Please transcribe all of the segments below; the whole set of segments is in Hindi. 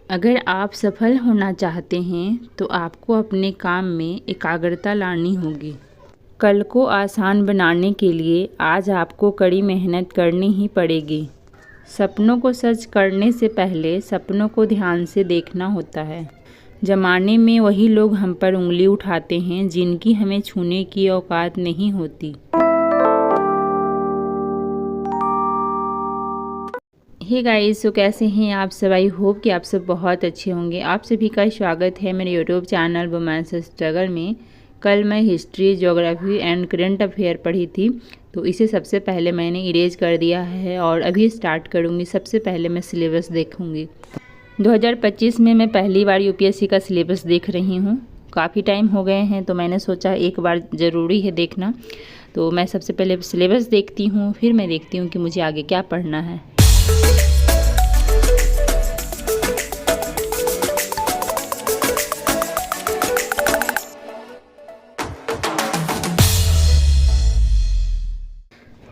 अगर आप सफल होना चाहते हैं तो आपको अपने काम में एकाग्रता लानी होगी। कल को आसान बनाने के लिए आज आपको कड़ी मेहनत करनी ही पड़ेगी। सपनों को सच करने से पहले सपनों को ध्यान से देखना होता है। ज़माने में वही लोग हम पर उंगली उठाते हैं जिनकी हमें छूने की औकात नहीं होती। हे गाइस, तो कैसे हैं आप सब? आई होप कि आप सब बहुत अच्छे होंगे। आप सभी का स्वागत है मेरे यूट्यूब चैनल वुमेन्स स्ट्रगल में। कल मैं history, geography and current affair पढ़ी थी, तो इसे सबसे पहले मैंने इरेज कर दिया है और अभी स्टार्ट करूँगी। सबसे पहले मैं सिलेबस देखूँगी। 2025 में मैं पहली बार यूपीएससी का सिलेबस देख रही हूँ। काफ़ी टाइम हो गए हैं, तो मैंने सोचा एक बार ज़रूरी है देखना। तो मैं सबसे पहले सिलेबस देखती हूँ, फिर मैं देखती हूँ कि मुझे आगे क्या पढ़ना है।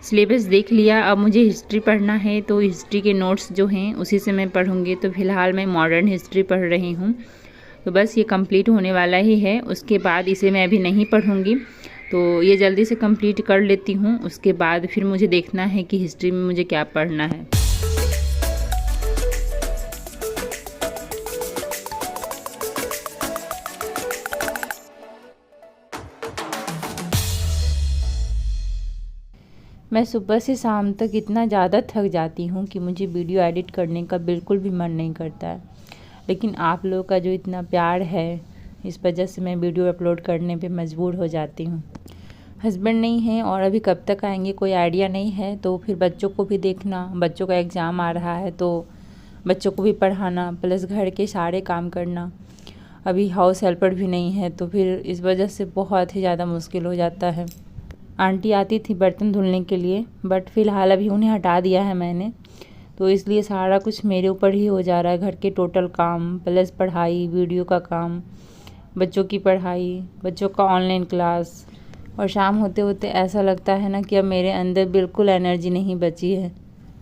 सिलेबस देख लिया, अब मुझे हिस्ट्री पढ़ना है, तो हिस्ट्री के नोट्स जो हैं उसी से मैं पढ़ूंगी। तो फिलहाल मैं मॉडर्न हिस्ट्री पढ़ रही हूँ, तो बस ये कंप्लीट होने वाला ही है। उसके बाद इसे मैं अभी नहीं पढ़ूंगी, तो ये जल्दी से कंप्लीट कर लेती हूँ। उसके बाद फिर मुझे देखना है कि हिस्ट्री में मुझे क्या पढ़ना है। मैं सुबह से शाम तक इतना ज़्यादा थक जाती हूँ कि मुझे वीडियो एडिट करने का बिल्कुल भी मन नहीं करता है, लेकिन आप लोगों का जो इतना प्यार है, इस वजह से मैं वीडियो अपलोड करने पे मजबूर हो जाती हूँ। हस्बैंड नहीं है और अभी कब तक आएंगे कोई आइडिया नहीं है, तो फिर बच्चों को भी देखना, बच्चों का एग्ज़ाम आ रहा है तो बच्चों को भी पढ़ाना, प्लस घर के सारे काम करना। अभी हाउस हेल्पर भी नहीं है, तो फिर इस वजह से बहुत ही ज़्यादा मुश्किल हो जाता है। आंटी आती थी बर्तन धुलने के लिए, बट फ़िलहाल अभी उन्हें हटा दिया है मैंने, तो इसलिए सारा कुछ मेरे ऊपर ही हो जा रहा है। घर के टोटल काम प्लस पढ़ाई, वीडियो का काम, बच्चों की पढ़ाई, बच्चों का ऑनलाइन क्लास, और शाम होते होते ऐसा लगता है ना कि अब मेरे अंदर बिल्कुल एनर्जी नहीं बची है।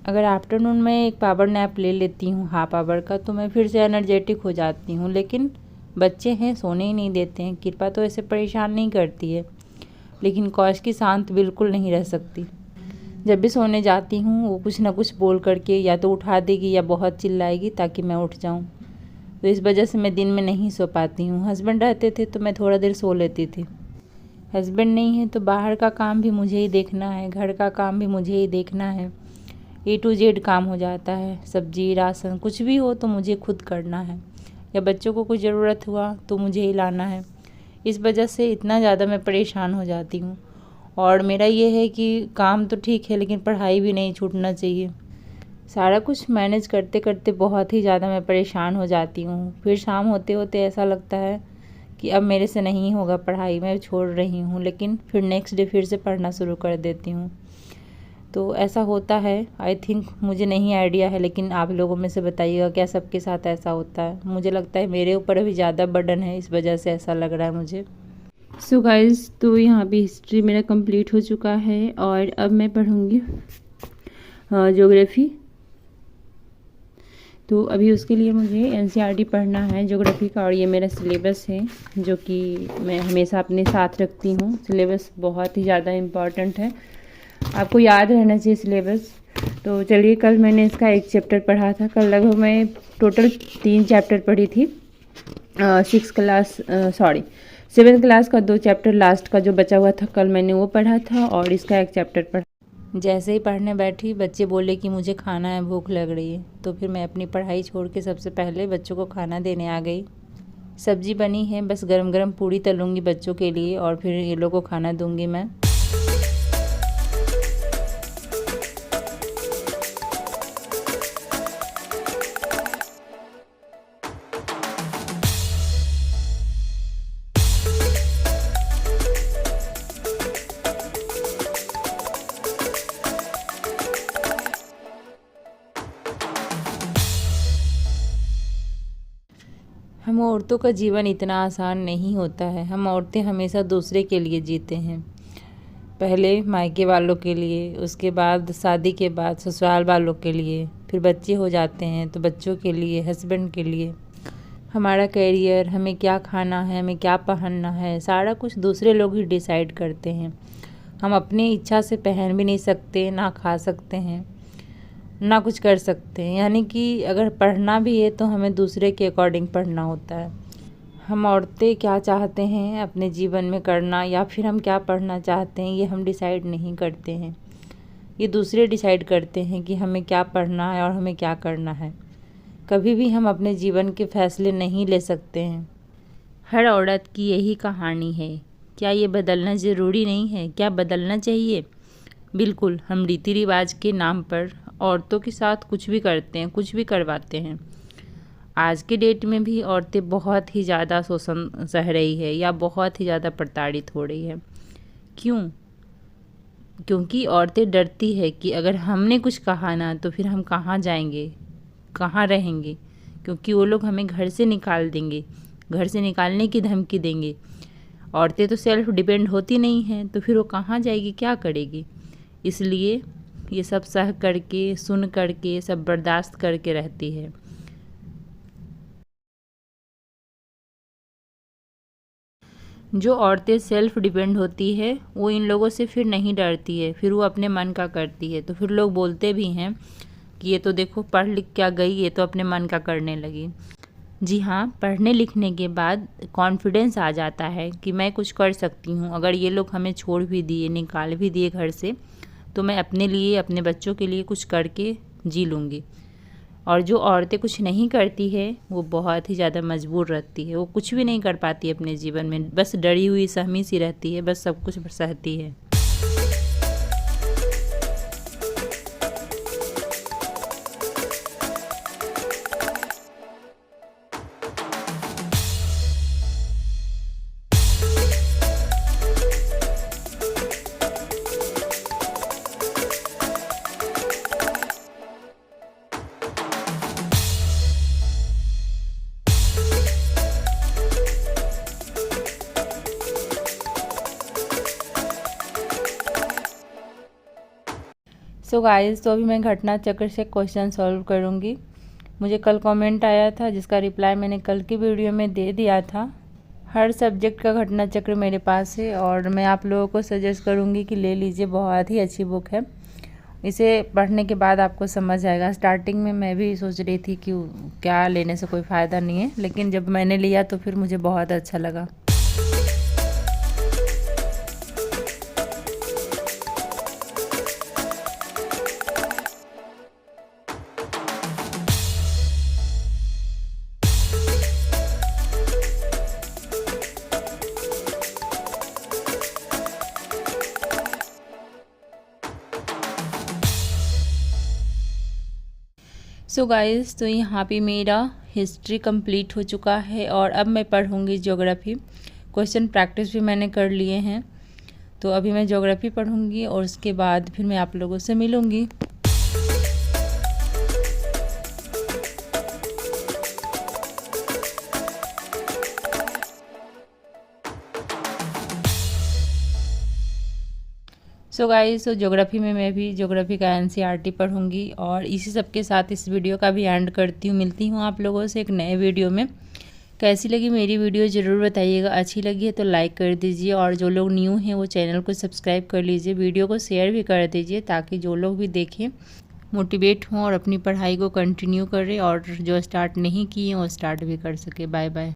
अगर आफ्टरनून में एक पावर नैप ले लेती हूँ हाफ आवर का, तो मैं फिर से एनर्जेटिक हो जाती हूँ। लेकिन बच्चे हैं, सोने ही नहीं देते हैं। कृपा तो ऐसे परेशान नहीं करती है, लेकिन कौश की शांत बिल्कुल नहीं रह सकती। जब भी सोने जाती हूँ वो कुछ ना कुछ बोल करके या तो उठा देगी या बहुत चिल्लाएगी ताकि मैं उठ जाऊँ, तो इस वजह से मैं दिन में नहीं सो पाती हूँ। हस्बैंड रहते थे तो मैं थोड़ा देर सो लेती थी। हस्बैंड नहीं है तो बाहर का काम भी मुझे ही देखना है, घर का काम भी मुझे ही देखना है। A to Z काम हो जाता है। सब्जी, राशन कुछ भी हो तो मुझे खुद करना है, या बच्चों को कुछ ज़रूरत हुआ तो मुझे ही लाना है। इस वजह से इतना ज़्यादा मैं परेशान हो जाती हूँ। और मेरा ये है कि काम तो ठीक है, लेकिन पढ़ाई भी नहीं छूटना चाहिए। सारा कुछ मैनेज करते करते बहुत ही ज़्यादा मैं परेशान हो जाती हूँ। फिर शाम होते होते ऐसा लगता है कि अब मेरे से नहीं होगा पढ़ाई, मैं छोड़ रही हूँ, लेकिन फिर नेक्स्ट डे फिर से पढ़ना शुरू कर देती हूँ। तो ऐसा होता है। आई थिंक, मुझे नहीं आइडिया है, लेकिन आप लोगों में से बताइएगा क्या सबके साथ ऐसा होता है। मुझे लगता है मेरे ऊपर अभी ज़्यादा बर्डन है, इस वजह से ऐसा लग रहा है मुझे। सो गाइस, तो यहाँ पे हिस्ट्री मेरा कंप्लीट हो चुका है और अब मैं पढ़ूँगी ज्योग्राफी। तो अभी उसके लिए मुझे एनसीईआरटी पढ़ना है ज्योग्राफी का, और ये मेरा सिलेबस है जो कि मैं हमेशा अपने साथ रखती हूँ। सिलेबस बहुत ही ज़्यादा इम्पॉर्टेंट है, आपको याद रहना चाहिए सिलेबस। तो चलिए, कल मैंने इसका एक चैप्टर पढ़ा था। कल लगभग मैं टोटल 3 चैप्टर पढ़ी थी। 7th क्लास का 2 चैप्टर लास्ट का जो बचा हुआ था कल मैंने वो पढ़ा था, और इसका एक चैप्टर पढ़ा। जैसे ही पढ़ने बैठी बच्चे बोले कि मुझे खाना है, भूख लग रही है, तो फिर मैं अपनी पढ़ाई छोड़ के सबसे पहले बच्चों को खाना देने आ गई। सब्जी बनी है, बस गरम गरम पूड़ी तलूँगी बच्चों के लिए और फिर ये लोगों को खाना दूँगी मैं। हम औरतों का जीवन इतना आसान नहीं होता है। हम औरतें हमेशा दूसरे के लिए जीते हैं। पहले मायके वालों के लिए, उसके बाद शादी के बाद ससुराल वालों के लिए, फिर बच्चे हो जाते हैं तो बच्चों के लिए, हस्बैंड के लिए, हमारा करियर, हमें क्या खाना है, हमें क्या पहनना है, सारा कुछ दूसरे लोग ही डिसाइड करते हैं। हम अपनी इच्छा से पहन भी नहीं सकते, ना खा सकते हैं, ना कुछ कर सकते हैं। यानी कि अगर पढ़ना भी है तो हमें दूसरे के अकॉर्डिंग पढ़ना होता है। हम औरतें क्या चाहते हैं अपने जीवन में करना, या फिर हम क्या पढ़ना चाहते हैं, ये हम डिसाइड नहीं करते हैं। ये दूसरे डिसाइड करते हैं कि हमें क्या पढ़ना है और हमें क्या करना है। कभी भी हम अपने जीवन के फैसले नहीं ले सकते हैं। हर औरत की यही कहानी है। क्या ये बदलना ज़रूरी नहीं है? क्या बदलना चाहिए? बिल्कुल, हम रीति रिवाज के नाम पर औरतों के साथ कुछ भी करते हैं, कुछ भी करवाते हैं। आज के डेट में भी औरतें बहुत ही ज़्यादा शोषण सह रही है या बहुत ही ज़्यादा प्रताड़ित हो रही है। क्यों? क्योंकि औरतें डरती है कि अगर हमने कुछ कहा ना तो फिर हम कहाँ जाएंगे, कहाँ रहेंगे, क्योंकि वो लोग हमें घर से निकाल देंगे, घर से निकालने की धमकी देंगे। औरतें तो सेल्फ डिपेंड होती नहीं हैं, तो फिर वो कहाँ जाएगी, क्या करेगी। इसलिए ये सब सह करके, सुन करके, सब बर्दाश्त करके रहती है। जो औरतें सेल्फ डिपेंड होती है वो इन लोगों से फिर नहीं डरती है, फिर वो अपने मन का करती है। तो फिर लोग बोलते भी हैं कि ये तो देखो पढ़ लिख क्या गई, ये तो अपने मन का करने लगी। जी हाँ, पढ़ने लिखने के बाद कॉन्फिडेंस आ जाता है कि मैं कुछ कर सकती हूँ। अगर ये लोग हमें छोड़ भी दिए, निकाल भी दिए घर से, तो मैं अपने लिए, अपने बच्चों के लिए कुछ करके जी लूँगी। और जो औरतें कुछ नहीं करती है वो बहुत ही ज़्यादा मजबूर रहती है। वो कुछ भी नहीं कर पाती अपने जीवन में, बस डरी हुई सहमी सी रहती है, बस सब कुछ सहती है। सो गाइस, तो अभी मैं घटना चक्र से क्वेश्चन सॉल्व करूँगी। मुझे कल कमेंट आया था जिसका रिप्लाई मैंने कल की वीडियो में दे दिया था। हर सब्जेक्ट का घटना चक्र मेरे पास है और मैं आप लोगों को सजेस्ट करूँगी कि ले लीजिए, बहुत ही अच्छी बुक है। इसे पढ़ने के बाद आपको समझ आएगा। स्टार्टिंग में मैं भी सोच रही थी कि क्या लेने से कोई फ़ायदा नहीं है, लेकिन जब मैंने लिया तो फिर मुझे बहुत अच्छा लगा। सो गाइस, तो यहाँ पे मेरा हिस्ट्री कंप्लीट हो चुका है और अब मैं पढ़ूँगी ज्योग्राफी। क्वेश्चन प्रैक्टिस भी मैंने कर लिए हैं, तो अभी मैं ज्योग्राफी पढ़ूँगी और उसके बाद फिर मैं आप लोगों से मिलूँगी। सो गाइस, तो ज्योग्राफी में मैं भी ज्योग्राफी का एनसीईआरटी पढ़ूंगी और इसी सब के साथ इस वीडियो का भी एंड करती हूँ। मिलती हूँ आप लोगों से एक नए वीडियो में। कैसी लगी मेरी वीडियो ज़रूर बताइएगा। अच्छी लगी है तो लाइक कर दीजिए और जो लोग न्यू हैं वो चैनल को सब्सक्राइब कर लीजिए। वीडियो को शेयर भी कर दीजिए ताकि जो लोग भी देखें मोटिवेट हों और अपनी पढ़ाई को कंटिन्यू करें, और जो स्टार्ट नहीं किए वो स्टार्ट भी कर सके। Bye bye.